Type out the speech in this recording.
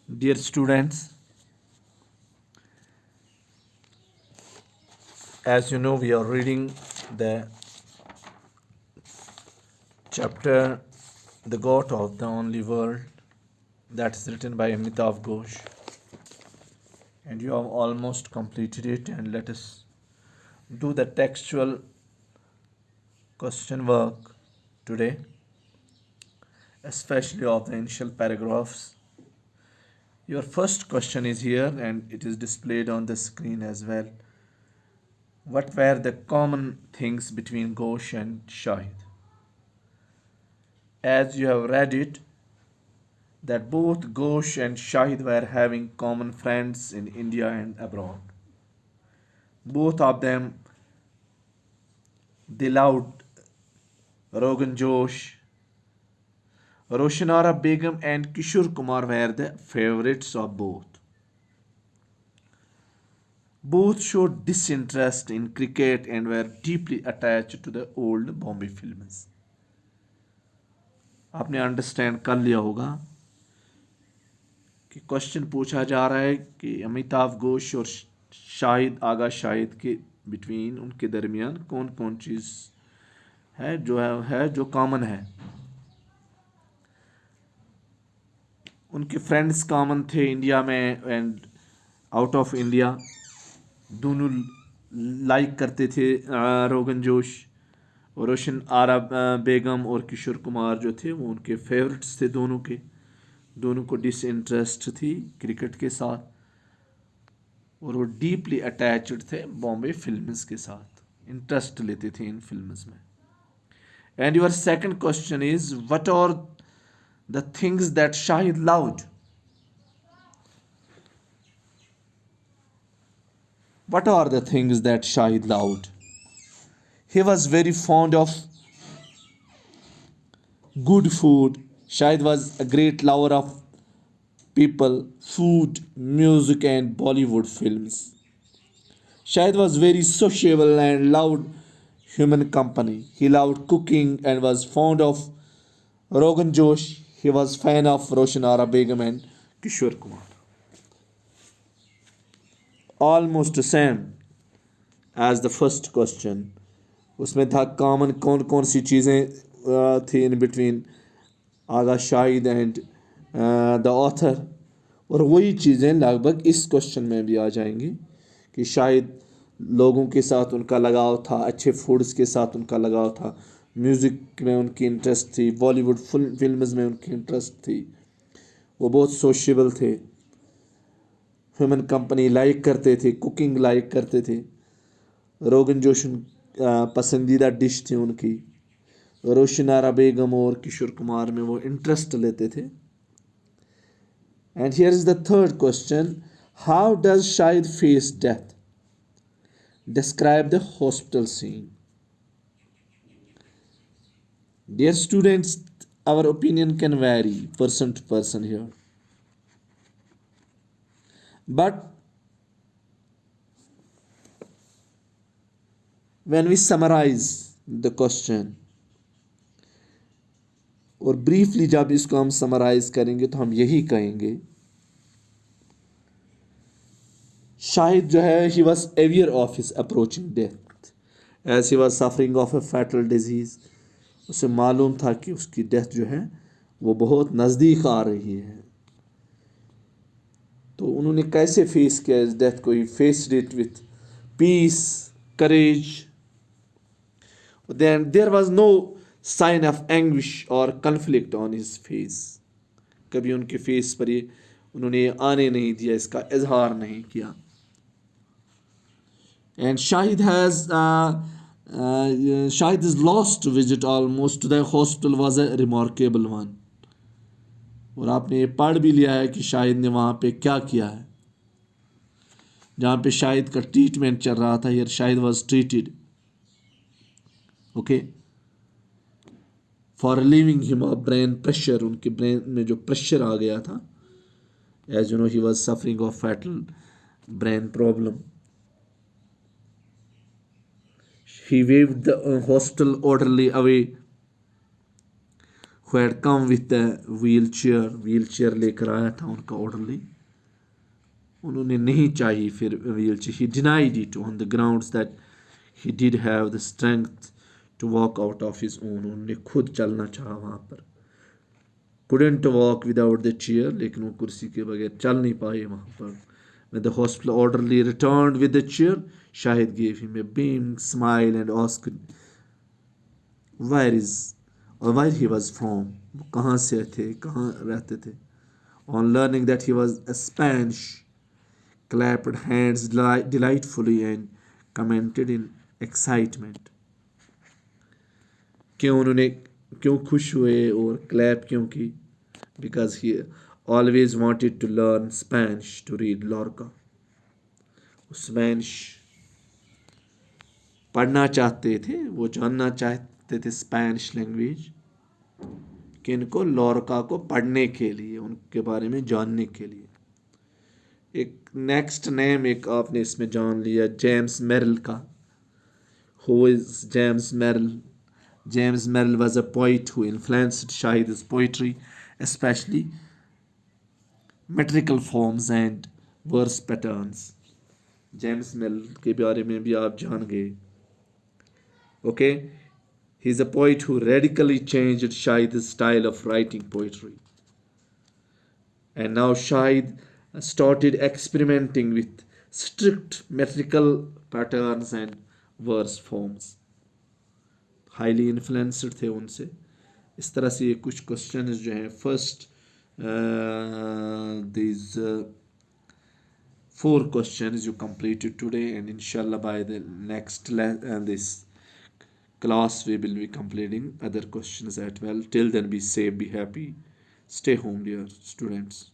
Dear students, as you know, we are reading the chapter The God of the Only World that is written by Amitav Ghosh, and you have almost completed it. And let us do the textual question work today, especially of the initial paragraphs. Your first question is here and it is displayed on the screen as well. What were the common things between Ghosh and Shahid? As you have read it, that both Ghosh and Shahid were having common friends in India and abroad. Both of them, they loved Rogan Josh. Roshanara Begum and Kishore Kumar were the favorites of both. Both showed disinterest in cricket and were deeply attached to the old Bombay films. आपने understand कर लिया होगा कि question पूछा जा रहा है कि अमिताभ घोष और शाहिद आगा शाहिद के बिटवीन उनके दरमियान कौन कौन चीज़ है जो कॉमन है। उनके फ्रेंड्स कॉमन थे इंडिया में एंड आउट ऑफ इंडिया। दोनों लाइक करते थे रोगन जोश और रोशन आरा बेगम और किशोर कुमार जो थे वो उनके फेवरेट्स थे दोनों को डिसइंटरेस्ट थी क्रिकेट के साथ और वो डीपली अटैच्ड थे बॉम्बे फिल्म्स के साथ, इंटरेस्ट लेते थे इन फिल्म्स में। And your second question is what are the things that Shahid loved? What are the things that Shahid loved? He was very fond of good food. Shahid was a great lover of people, food, music, and Bollywood films. Shahid was very sociable and loved human company. He loved cooking and was fond of Rogan Josh. He was fan of Roshan Ara Begum and Kishore Kumar. Almost the same as the first question. उसमें था common कौन कौन सी चीज़ें थी in between Agha Shahid and the author, और वही चीज़ें लगभग इस क्वेश्चन में भी आ जाएंगी कि शायद लोगों के साथ उनका लगाव था, अच्छे फूड्स के साथ उनका लगाव था, म्यूज़िक में उनकी इंटरेस्ट थी, बॉलीवुड फिल्म्स में उनकी इंटरेस्ट थी, वो बहुत सोशेबल थे, ह्यूमन कंपनी लाइक करते थे, कुकिंग लाइक करते थे, रोगन जोश पसंदीदा डिश थी उनकी, रोशनारा बेगम और किशोर कुमार में वो इंटरेस्ट लेते थे। And here is the third question, how does Shahid face death? Describe the hospital scene. Dear students, our opinion can vary person to person here, but when we summarize the question और briefly जब इसको हम summarise करेंगे तो हम यही कहेंगे, शाहिद जो है he was aware of his approaching death as he was suffering of a fatal disease. उसे मालूम था कि उसकी डेथ जो है वो बहुत नज़दीक आ रही है। तो उन्होंने कैसे फेस किया इस डेथ को? He faced it with peace, courage. Then there was no sign of anguish और कन्फ्लिक्ट ऑन हिज फेस। कभी उनके फेस पर ये उन्होंने आने नहीं दिया, इसका इजहार नहीं किया। And Shahid has Shahid's last visit almost to the hospital was a remarkable one. और आपने ये पढ़ भी लिया है कि शाहिद ने वहाँ पे क्या किया है। जहाँ पे शाहिद का ट्रीटमेंट चल रहा था, यार Shahid was treated okay for relieving him of brain pressure. उनके ब्रेन में जो प्रेशर आ गया था, as you know he was suffering of fatal brain problem. He waved the hospital orderly away, who had come with the wheelchair लेकर आया था उनका orderly. उन्होंने नहीं चाहिए फिर wheelchair. He denied it on the grounds that he did have the strength to walk out of his own. उन्होंने खुद चलना चाहा वहाँ पर. Couldn't walk without the chair, लेकिन वो कुर्सी के बगैर चल नहीं पाए वहाँ पर. When the hospital orderly returned with the chair, Shahid gave him a beaming smile and asked where he was from. वो कहाँ से थे, कहाँ रहते थे. On learning that he was a Spanish, clapped hands delightfully and commented in excitement. क्यों खुश हुए और क्लैप क्यों की? Because he always wanted to learn Spanish to read Lorca. Spanish पढ़ना चाहते थे, वो जानना चाहते थे स्पेनिश लैंग्वेज, किनको? लॉरका को पढ़ने के लिए, उनके बारे में जानने के लिए. एक नेक्स्ट नेम एक आपने इसमें जान लिया, जेम्स मेरिल का. Who is James Merrill? James Merrill was a poet who influenced Shahid's poetry, especially metrical forms and verse patterns. James Merrill के बारे में भी आप जान गए. Okay, he's a poet who radically changed Shahid's style of writing poetry. And now Shahid started experimenting with strict metrical patterns and verse forms. Highly influenced थे उनसे. इस तरह से ये कुछ क्वेश्चंस जो हैं first these 4 questions you completed today, and inshallah by the next this class we will be completing other questions as well. Till then, be safe, be happy, stay home, dear students.